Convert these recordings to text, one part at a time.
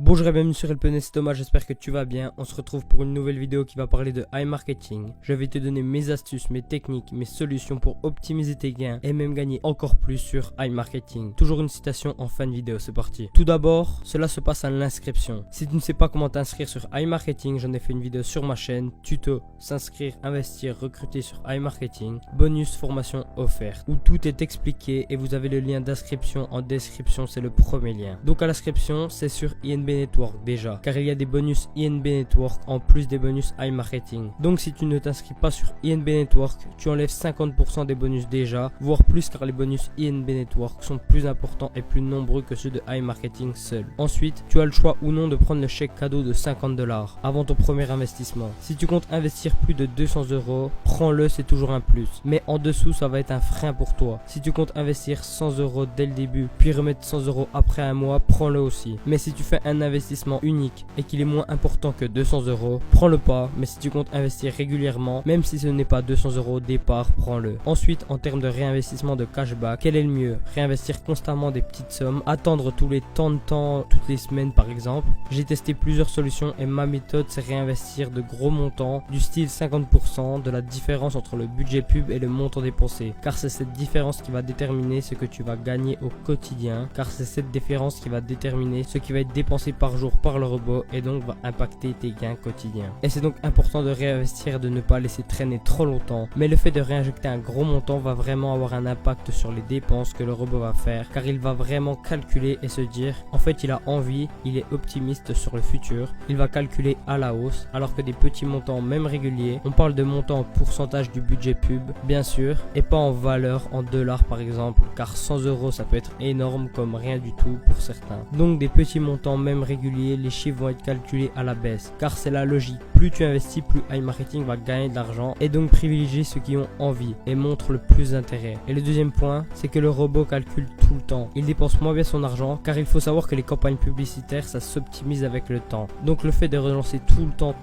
Bonjour et bienvenue sur LPN, c'est Thomas, j'espère que tu vas bien. On se retrouve pour une nouvelle vidéo qui va parler de iMarketing. Je vais te donner mes astuces, mes techniques, mes solutions pour optimiser tes gains et même gagner encore plus sur iMarketing. Toujours une citation en fin de vidéo, c'est parti. Tout d'abord, cela se passe à l'inscription. Si tu ne sais pas comment t'inscrire sur iMarketing, j'en ai fait une vidéo sur ma chaîne, tuto, s'inscrire, investir, recruter sur iMarketing, bonus, formation offerte, où tout est expliqué et vous avez le lien d'inscription en description, c'est le premier lien. Donc à l'inscription, c'est sur INB Network déjà, car il y a des bonus INB Network en plus des bonus iMarketing. Donc si tu ne t'inscris pas sur INB Network, tu enlèves 50% des bonus déjà, voire plus, car les bonus INB Network sont plus importants et plus nombreux que ceux de iMarketing seul. Ensuite, tu as le choix ou non de prendre le chèque cadeau de 50 $ avant ton premier investissement. Si tu comptes investir plus de 200 €, prends-le, c'est toujours un plus. Mais en dessous, ça va être un frein pour toi. Si tu comptes investir 100 € dès le début, puis remettre 100 € après un mois, prends-le aussi. Mais si tu fais un investissement unique et qu'il est moins important que 200 €, prends-le pas. Mais si tu comptes investir régulièrement, même si ce n'est pas 200 € au départ, prends-le. Ensuite, en termes de réinvestissement de cashback, quel est le mieux? Réinvestir constamment des petites sommes, attendre tous les temps de temps, toutes les semaines par exemple. J'ai testé plusieurs solutions et ma méthode, c'est réinvestir de gros montants, du style 50% de la différence entre le budget pub et le montant dépensé, car c'est cette différence qui va déterminer ce que tu vas gagner au quotidien, car c'est cette différence qui va déterminer ce qui va être dépensé par jour par le robot et donc va impacter tes gains quotidiens. Et c'est donc important de réinvestir, de ne pas laisser traîner trop longtemps, mais le fait de réinjecter un gros montant va vraiment avoir un impact sur les dépenses que le robot va faire, car il va vraiment calculer et se dire, en fait il a envie, il est optimiste sur le futur, il va calculer à la hausse, alors que des petits montants même réguliers, on parle de montants en pourcentage du budget pub bien sûr, et pas en valeur en dollars par exemple, car 100 € ça peut être énorme comme rien du tout pour certains. Donc des petits montants même réguliers, les chiffres vont être calculés à la baisse, car c'est la logique. Plus tu investis, plus iMarketing va gagner de l'argent, et donc privilégier ceux qui ont envie et montrent le plus d'intérêt. Et le deuxième point, c'est que le robot calcule tout le temps. Il dépense moins bien son argent, car il faut savoir que les campagnes publicitaires, ça s'optimise avec le temps. Donc le fait de relancer tout le temps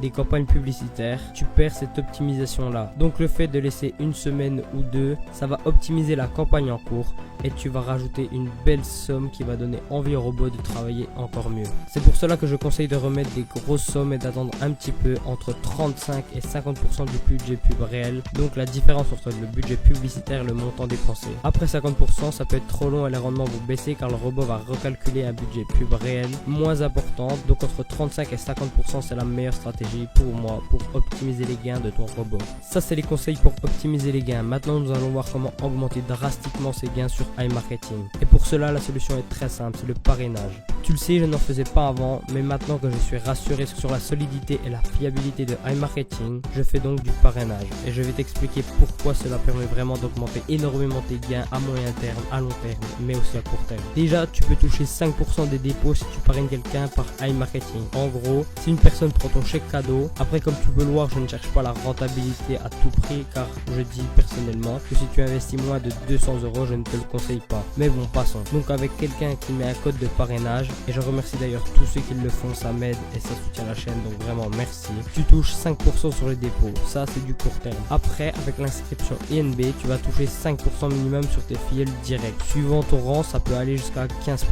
des campagnes publicitaires, tu perds cette optimisation là. Donc le fait de laisser une semaine ou deux, ça va optimiser la campagne en cours et tu vas rajouter une belle somme qui va donner envie au robot de travailler encore mieux. C'est pour cela que je conseille de remettre des grosses sommes et d'attendre un petit peu, entre 35 et 50% du budget pub réel, donc la différence entre le budget publicitaire et le montant dépensé. Après 50%, ça peut être trop long et les rendements vont baisser, car le robot va recalculer un budget pub réel moins important, donc entre 35 et 50% c'est la meilleure stratégie pour moi pour optimiser les gains de ton robot. Ça c'est les conseils pour optimiser les gains. Maintenant nous allons voir comment augmenter drastiquement ces gains sur iMarketing. Et pour cela la solution est très simple, c'est le parrainage. Tu le sais, je n'en faisais pas avant, mais maintenant que je suis rassuré sur la solidité et la fiabilité de iMarketing, je fais donc du parrainage. Et je vais t'expliquer pourquoi cela permet vraiment d'augmenter énormément tes gains à moyen terme, à long terme, mais aussi à court terme. Déjà, tu peux toucher 5% des dépôts si tu parraines quelqu'un par iMarketing. En gros, si une personne prend ton chèque cadeau, après comme tu peux le voir, je ne cherche pas la rentabilité à tout prix, car je dis personnellement que si tu investis moins de 200 €, je ne te le conseille pas. Mais bon, passons. Donc avec quelqu'un qui met un code de parrainage, et je remercie d'ailleurs tous ceux qui le font, ça m'aide et ça soutient la chaîne, donc vraiment merci. Tu touches 5% sur les dépôts, ça c'est du court terme. Après, avec l'inscription INB, tu vas toucher 5% minimum sur tes filleuls directs. Suivant ton rang, ça peut aller jusqu'à 15%.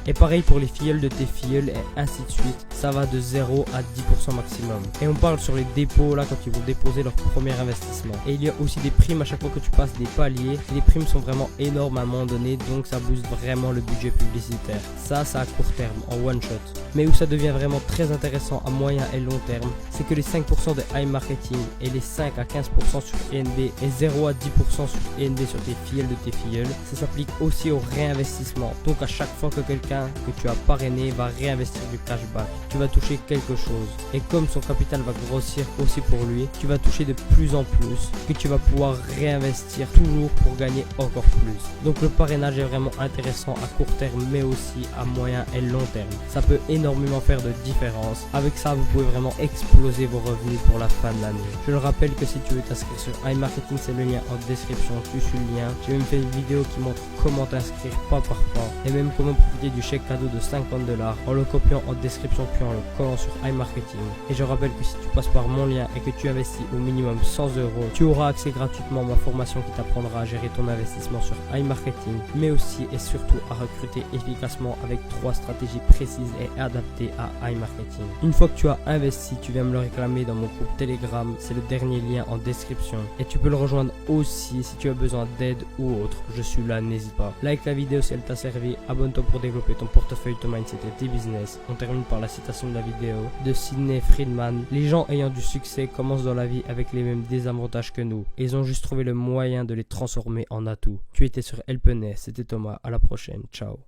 Et pareil pour les filleuls de tes filleuls et ainsi de suite, ça va de 0 à 10% maximum. Et on parle sur les dépôts là quand ils vont déposer leur premier investissement. Et il y a aussi des primes à chaque fois que tu passes des paliers. Les primes sont vraiment énormes à un moment donné, donc ça booste vraiment le budget publicitaire. Ça à court terme, en one shot. Mais où ça devient vraiment très intéressant à moyen et long terme, c'est que les 5% de iMarketing et les 5 à 15% sur INB et 0 à 10% sur INB sur tes filleuls de tes filleuls, ça s'applique aussi au réinvestissement. Donc à chaque fois que quelqu'un que tu as parrainé va réinvestir du cashback, tu vas toucher quelque chose. Et comme son capital va grossir aussi pour lui, tu vas toucher de plus en plus, que tu vas pouvoir réinvestir toujours pour gagner encore plus. Donc le parrainage est vraiment intéressant à court terme, mais aussi à moyen et long terme. Ça peut énormément faire de différence. Avec ça, vous pouvez vraiment exploser vos revenus pour la fin de l'année. Je le rappelle que si tu veux t'inscrire sur iMarketing, c'est le lien en description. Tu suis le lien. J'ai même fait une vidéo qui montre comment t'inscrire pas par pas et même comment profiter du chèque cadeau de 50 $ en le copiant en description copiant, le collant sur iMarketing. Et je rappelle que si tu passes par mon lien et que tu investis au minimum 100 €, tu auras accès gratuitement à ma formation qui t'apprendra à gérer ton investissement sur iMarketing, mais aussi et surtout à recruter efficacement avec 3 stratégies précises et adaptées à iMarketing. Une fois que tu as investi, tu viens me le réclamer dans mon groupe Telegram, c'est le dernier lien en description. Et tu peux le rejoindre aussi si tu as besoin d'aide ou autre, je suis là, n'hésite pas. Like la vidéo si elle t'a servi, abonne-toi pour développer ton portefeuille, ton mindset et tes business. On termine par la citation de la vidéo de Sidney Friedman. Les gens ayant du succès commencent dans la vie avec les mêmes désavantages que nous. Et ils ont juste trouvé le moyen de les transformer en atouts. Tu étais sur Helpenay, c'était Thomas, à la prochaine, ciao.